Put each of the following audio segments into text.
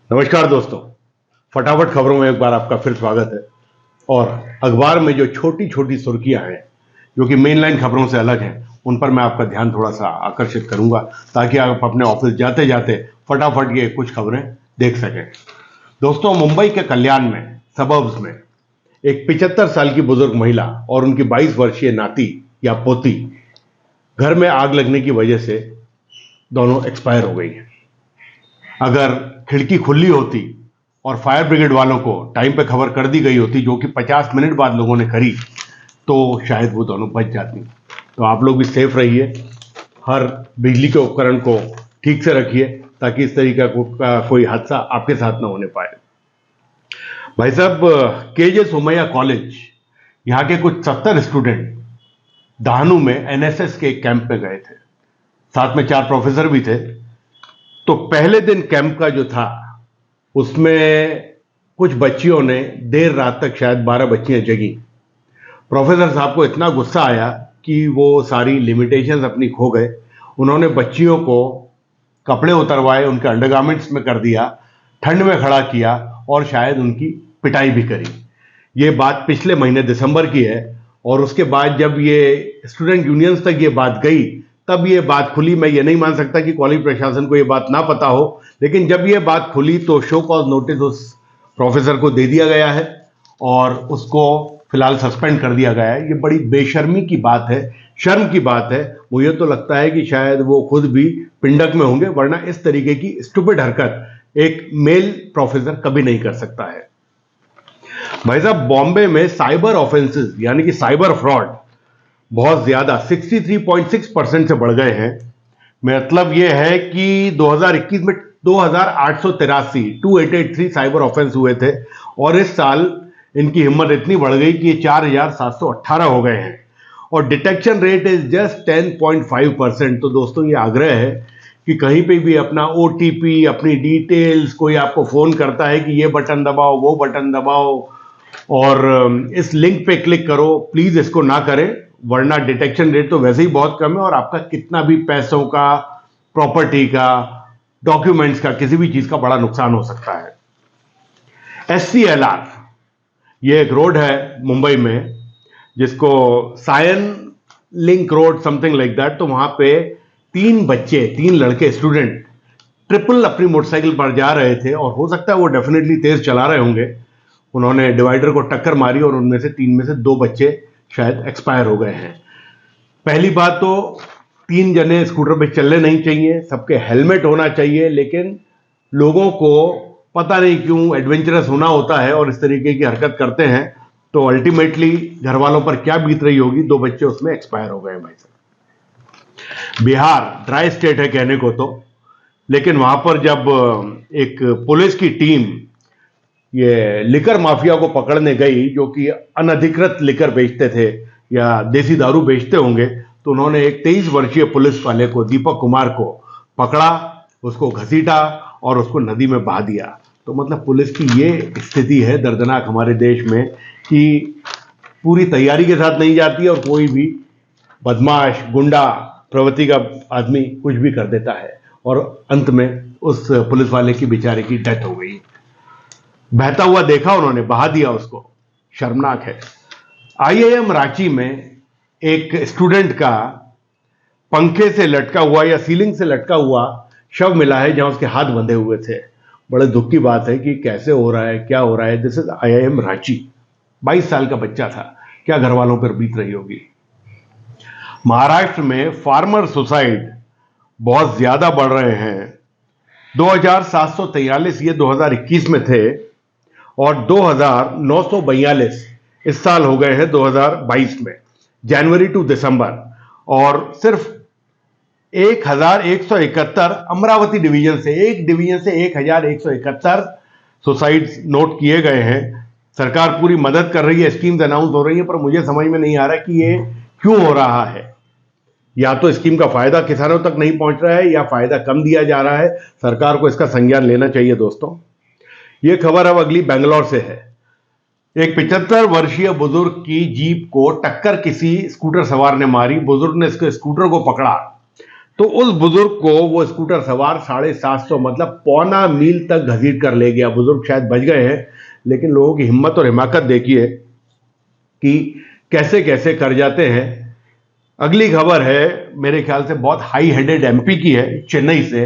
नमस्कार दोस्तों। फटाफट खबरों में एक बार आपका फिर स्वागत है। और अखबार में जो छोटी छोटी सुर्खियां हैं जो कि मेनलाइन खबरों से अलग हैं, उन पर मैं आपका ध्यान थोड़ा सा आकर्षित करूंगा ताकि आप अपने ऑफिस जाते जाते फटाफट ये कुछ खबरें देख सकें। दोस्तों, मुंबई के कल्याण में सबर्ब्स में एक 75 साल की बुजुर्ग महिला और उनकी 22 वर्षीय नाती या पोती घर में आग लगने की वजह से दोनों एक्सपायर हो गई हैं। अगर खिड़की खुली होती और फायर ब्रिगेड वालों को टाइम पे खबर कर दी गई होती, जो कि 50 मिनट बाद लोगों ने करी, तो शायद वो दोनों बच जाती। तो आप लोग भी सेफ रहिए, हर बिजली के उपकरण को ठीक से रखिए ताकि इस तरीके का कोई हादसा आपके साथ ना होने पाए। भाई साहब, केजे सोमैया कॉलेज, यहाँ के कुछ 70 स्टूडेंट दहानू में एनएसएस के कैंप में गए थे। साथ में 4 प्रोफेसर भी थे। तो पहले दिन कैंप का जो था उसमें कुछ बच्चियों ने देर रात तक, शायद 12 बच्चियां जगी। प्रोफेसर साहब को इतना गुस्सा आया कि वो सारी लिमिटेशंस अपनी खो गए। उन्होंने बच्चियों को कपड़े उतरवाए, उनके अंडरगारमेंट्स में कर दिया, ठंड में खड़ा किया और शायद उनकी पिटाई भी करी। ये बात पिछले महीने दिसंबर की है। और उसके बाद जब ये स्टूडेंट यूनियंस तक ये बात गई, तब ये बात खुली। मैं ये नहीं मान सकता कि कॉलेज प्रशासन को ये बात ना पता हो, लेकिन जब ये बात खुली तो शो कॉज नोटिस उस प्रोफेसर को दे दिया गया है और उसको फिलहाल सस्पेंड कर दिया गया है। ये बड़ी बेशर्मी की बात है, शर्म की बात है। मुझे तो लगता है कि शायद वो खुद भी पिंडक में होंगे, वरना इस तरीके की स्टूपिड हरकत एक मेल प्रोफेसर कभी नहीं कर सकता है। भाई साहब, बॉम्बे में साइबर ऑफेंसेस यानी कि साइबर फ्रॉड बहुत ज्यादा 63.6% से बढ़ गए हैं। मतलब यह है कि 2021 में 2883 साइबर ऑफेंस हुए थे और इस साल इनकी हिम्मत इतनी बढ़ गई कि ये 4718 हो गए हैं और डिटेक्शन रेट इज जस्ट 10.5%। तो दोस्तों, ये आग्रह है कि कहीं पे भी अपना ओटीपी, अपनी डिटेल्स, कोई आपको फोन करता है कि ये बटन दबाओ, वो बटन दबाओ और इस लिंक पे क्लिक करो, प्लीज इसको ना करें, वरना डिटेक्शन रेट तो वैसे ही बहुत कम है और आपका कितना भी पैसों का, प्रॉपर्टी का, डॉक्यूमेंट्स का, किसी भी चीज का बड़ा नुकसान हो सकता है। SCLR, ये एक रोड है मुंबई में जिसको Sion link road something like that. तो वहां पे 3 लड़के स्टूडेंट ट्रिपल अपनी मोटरसाइकिल पर जा रहे थे और हो सकता है वो डेफिनेटली तेज चला रहे होंगे। उन्होंने डिवाइडर को टक्कर मारी और उनमें से 3 में से 2 बच्चे शायद एक्सपायर हो गए हैं। पहली बात तो 3 जने स्कूटर पे चलने नहीं चाहिए, सबके हेलमेट होना चाहिए, लेकिन लोगों को पता नहीं क्यों एडवेंचरस होना होता है और इस तरीके की हरकत करते हैं। तो अल्टीमेटली घर वालों पर क्या बीत रही होगी, 2 बच्चे उसमें एक्सपायर हो गए। भाई साहब, बिहार ड्राई स्टेट है कहने को तो, लेकिन वहां पर जब एक पुलिस की टीम ये लिकर माफिया को पकड़ने गई जो कि अनधिकृत लिकर बेचते थे या देसी दारू बेचते होंगे, तो उन्होंने एक 23 वर्षीय पुलिस वाले को, दीपक कुमार को पकड़ा, उसको घसीटा और उसको नदी में बहा दिया। तो मतलब पुलिस की ये स्थिति है दर्दनाक हमारे देश में कि पूरी तैयारी के साथ नहीं जाती और कोई भी बदमाश, गुंडा प्रवृत्ति का आदमी कुछ भी कर देता है और अंत में उस पुलिस वाले की बेचारे की डेथ हो गई। बहता हुआ देखा उन्होंने, बहा दिया उसको। शर्मनाक है। IIM रांची में एक स्टूडेंट का पंखे से लटका हुआ या सीलिंग से लटका हुआ शव मिला है जहां उसके हाथ बंधे हुए थे। बड़े दुख की बात है कि कैसे हो रहा है, क्या हो रहा है। This is IIM Ranchi. 22 साल का बच्चा था, क्या घर वालों पर बीत रही होगी। महाराष्ट्र में फार्मर सुसाइड बहुत ज्यादा बढ़ रहे हैं। 2743 ये 2021 में थे और 2942 इस साल हो गए हैं 2022 में, जनवरी टू दिसंबर। और सिर्फ 1171 अमरावती डिवीजन से, एक डिवीजन से 1171 सुसाइड्स नोट किए गए हैं। सरकार पूरी मदद कर रही है, स्कीम्स अनाउंस हो रही है, पर मुझे समझ में नहीं आ रहा कि ये क्यों हो रहा है। या तो स्कीम का फायदा किसानों तक नहीं पहुंच रहा है या फायदा कम दिया जा रहा है। सरकार को इसका संज्ञान लेना चाहिए। दोस्तों, यह खबर अब अगली बेंगलोर से है। एक 75 वर्षीय बुजुर्ग की जीप को टक्कर किसी स्कूटर सवार ने मारी। बुजुर्ग ने इसके स्कूटर को पकड़ा, तो उस बुजुर्ग को वो स्कूटर सवार 750 मतलब पौना मील तक घसीट कर ले गया। बुजुर्ग शायद बच गए हैं, लेकिन लोगों की हिम्मत और हिमाकत देखिए कि कैसे कैसे कर जाते हैं। अगली खबर है मेरे ख्याल से बहुत हाई हेडेड एमपी की है, चेन्नई से।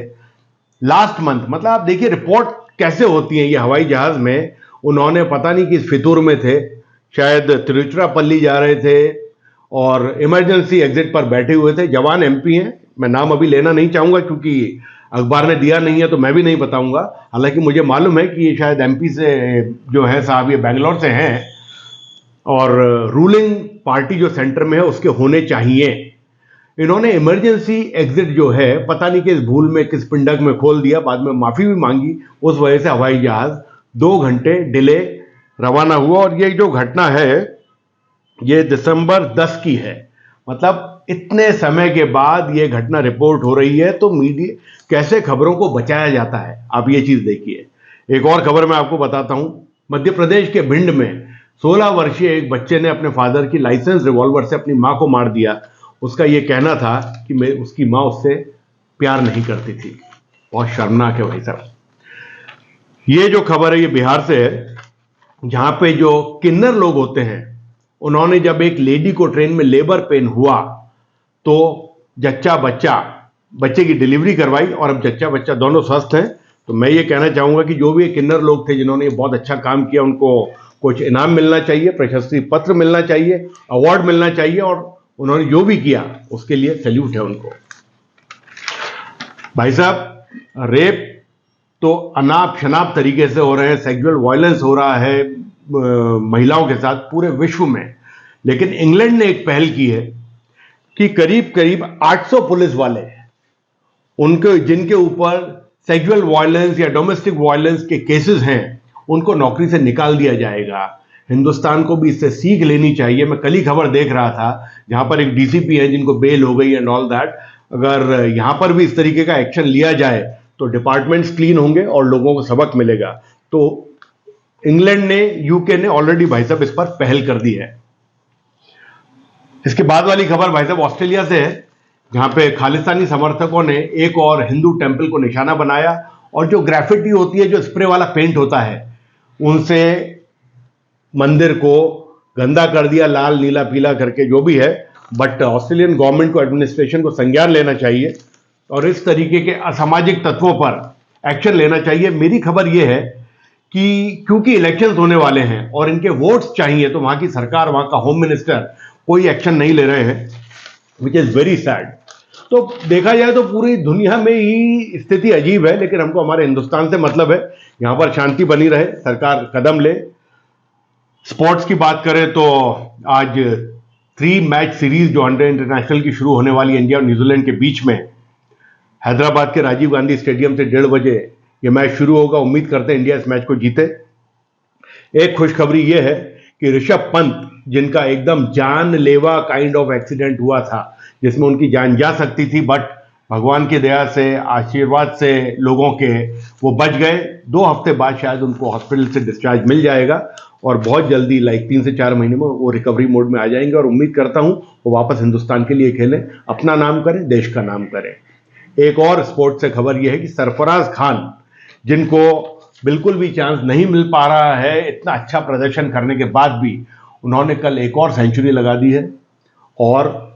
लास्ट मंथ, मतलब आप देखिए रिपोर्ट कैसे होती है ये हवाई जहाज में। उन्होंने पता नहीं किस फितूर में थे, शायद तिरुचिरापल्ली जा रहे थे और इमरजेंसी एग्जिट पर बैठे हुए थे। जवान एमपी हैं, मैं नाम अभी लेना नहीं चाहूंगा क्योंकि अखबार ने दिया नहीं है तो मैं भी नहीं बताऊंगा। हालांकि मुझे मालूम है कि ये शायद एमपी से जो है साहब, ये बैंगलोर से हैं और रूलिंग पार्टी जो सेंटर में है उसके होने चाहिए। इन्होंने इमरजेंसी एग्जिट जो है पता नहीं किस भूल में, किस पिंडक में खोल दिया, बाद में माफी भी मांगी। उस वजह से हवाई जहाज 2 घंटे डिले रवाना हुआ। और ये जो घटना है ये दिसंबर 10 की है, मतलब इतने समय के बाद ये घटना रिपोर्ट हो रही है। तो मीडिया कैसे खबरों को बचाया जाता है, आप ये चीज देखिए। एक और खबर मैं आपको बताता हूं। मध्य प्रदेश के भिंड में 16 वर्षीय एक बच्चे ने अपने फादर की लाइसेंस रिवॉल्वर से अपनी मां को मार दिया। उसका यह कहना था कि उसकी मां उससे प्यार नहीं करती थी। बहुत शर्मनाक है भाई साहब। ये जो खबर है ये बिहार से है, जहां पे जो किन्नर लोग होते हैं उन्होंने जब एक लेडी को ट्रेन में लेबर पेन हुआ तो जच्चा बच्चे की डिलीवरी करवाई और अब जच्चा बच्चा दोनों स्वस्थ हैं। तो मैं ये कहना चाहूंगा कि जो भी किन्नर लोग थे जिन्होंने ये बहुत अच्छा काम किया, उनको कुछ इनाम मिलना चाहिए, प्रशस्ति पत्र मिलना चाहिए, अवार्ड मिलना चाहिए, और उन्होंने जो भी किया उसके लिए सैल्यूट है उनको। भाई साहब, रेप तो अनाप शनाप तरीके से हो रहे हैं, सेक्सुअल वायलेंस हो रहा है महिलाओं के साथ पूरे विश्व में। लेकिन इंग्लैंड ने एक पहल की है कि करीब करीब 800 पुलिस वाले उनके जिनके ऊपर सेक्सुअल वायलेंस या डोमेस्टिक वायलेंस के केसेस हैं उनको नौकरी से निकाल दिया जाएगा। हिंदुस्तान को भी इससे सीख लेनी चाहिए। मैं कल ही खबर देख रहा था जहां पर एक डीसीपी है जिनको बेल हो गई एंड ऑल दैट। अगर यहां पर भी इस तरीके का एक्शन लिया जाए तो डिपार्टमेंट्स क्लीन होंगे और लोगों को सबक मिलेगा। तो इंग्लैंड ने, यूके ने ऑलरेडी भाई साहब इस पर पहल कर दी है। इसके बाद वाली खबर भाई साहब ऑस्ट्रेलिया से है, जहां पे खालिस्तानी समर्थकों ने एक और हिंदू टेंपल को निशाना बनाया और जो ग्राफिटी होती है, जो स्प्रे वाला पेंट होता है, उनसे मंदिर को गंदा कर दिया, लाल नीला पीला करके जो भी है। बट ऑस्ट्रेलियन गवर्नमेंट को, एडमिनिस्ट्रेशन को संज्ञान लेना चाहिए और इस तरीके के असामाजिक तत्वों पर एक्शन लेना चाहिए। मेरी खबर यह है कि क्योंकि इलेक्शंस होने वाले हैं और इनके वोट्स चाहिए, तो वहां की सरकार, वहां का होम मिनिस्टर कोई एक्शन नहीं ले रहे हैं, विच इज वेरी सैड। तो देखा जाए तो पूरी दुनिया में ही स्थिति अजीब है, लेकिन हमको हमारे हिंदुस्तान से मतलब है, यहां पर शांति बनी रहे, सरकार कदम ले। स्पोर्ट्स की बात करें तो आज 3 मैच सीरीज जो अंडर इंटरनेशनल की शुरू होने वाली इंडिया और न्यूजीलैंड के बीच में, हैदराबाद के राजीव गांधी स्टेडियम से 1:30 बजे यह मैच शुरू होगा। उम्मीद करते हैं इंडिया इस मैच को जीते। एक खुशखबरी यह है कि ऋषभ पंत, जिनका एकदम जानलेवा काइंड ऑफ एक्सीडेंट हुआ था जिसमें उनकी जान जा सकती थी, बट भगवान की दया से, आशीर्वाद से लोगों के, वो बच गए। 2 हफ्ते बाद शायद उनको हॉस्पिटल से डिस्चार्ज मिल जाएगा और बहुत जल्दी, लाइक 3 से 4 महीने में वो रिकवरी मोड में आ जाएंगे और उम्मीद करता हूं वो वापस हिंदुस्तान के लिए खेलें, अपना नाम करें, देश का नाम करें। एक और स्पोर्ट्स से खबर यह है कि सरफराज खान, जिनको बिल्कुल भी चांस नहीं मिल पा रहा है इतना अच्छा प्रदर्शन करने के बाद भी, उन्होंने कल एक और सेंचुरी लगा दी है और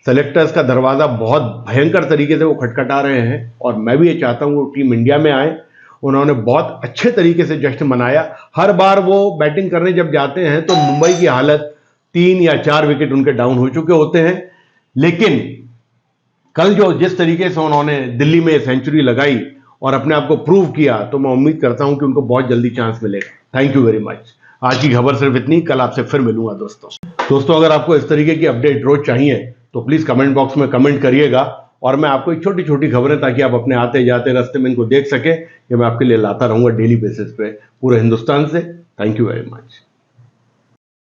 सेलेक्टर्स का दरवाजा बहुत भयंकर तरीके से वो खटखटा रहे हैं और मैं भी ये चाहता हूं वो टीम इंडिया में आए। उन्होंने बहुत अच्छे तरीके से जश्न मनाया। हर बार वो बैटिंग करने जब जाते हैं तो मुंबई की हालत 3 या 4 विकेट उनके डाउन हो चुके होते हैं, लेकिन कल जो जिस तरीके से उन्होंने दिल्ली में सेंचुरी लगाई और अपने आप को प्रूव किया, तो मैं उम्मीद करता हूं कि उनको बहुत जल्दी चांस मिलेगा। Thank you very much. आज की खबर सिर्फ इतनी, कल आपसे फिर मिलूंगा दोस्तों अगर आपको इस तरीके की अपडेट रोज चाहिए तो प्लीज कमेंट बॉक्स में कमेंट करिएगा और मैं आपको एक छोटी छोटी खबरें, ताकि आप अपने आते जाते रास्ते में इनको देख सके, ये मैं आपके लिए लाता रहूंगा डेली बेसिस पे पूरे हिंदुस्तान से। Thank you very much.